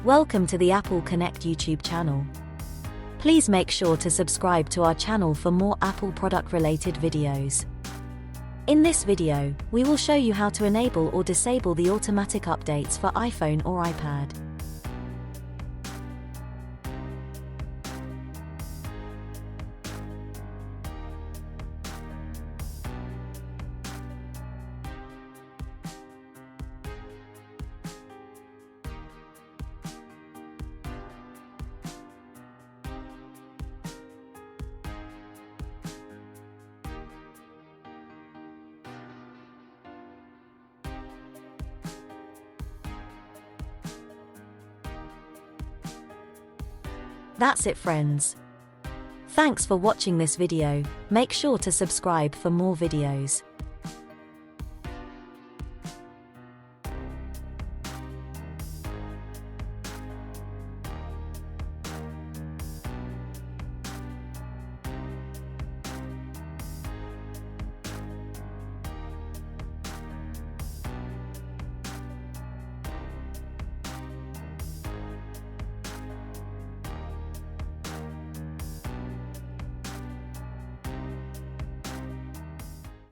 Welcome to the Apple Connect YouTube channel. Please make sure to subscribe to our channel for more Apple product-related videos. In this video, we will show you how to enable or disable the automatic updates for iPhone or iPad. That's it, friends. Thanks for watching this video. Make sure to subscribe for more videos.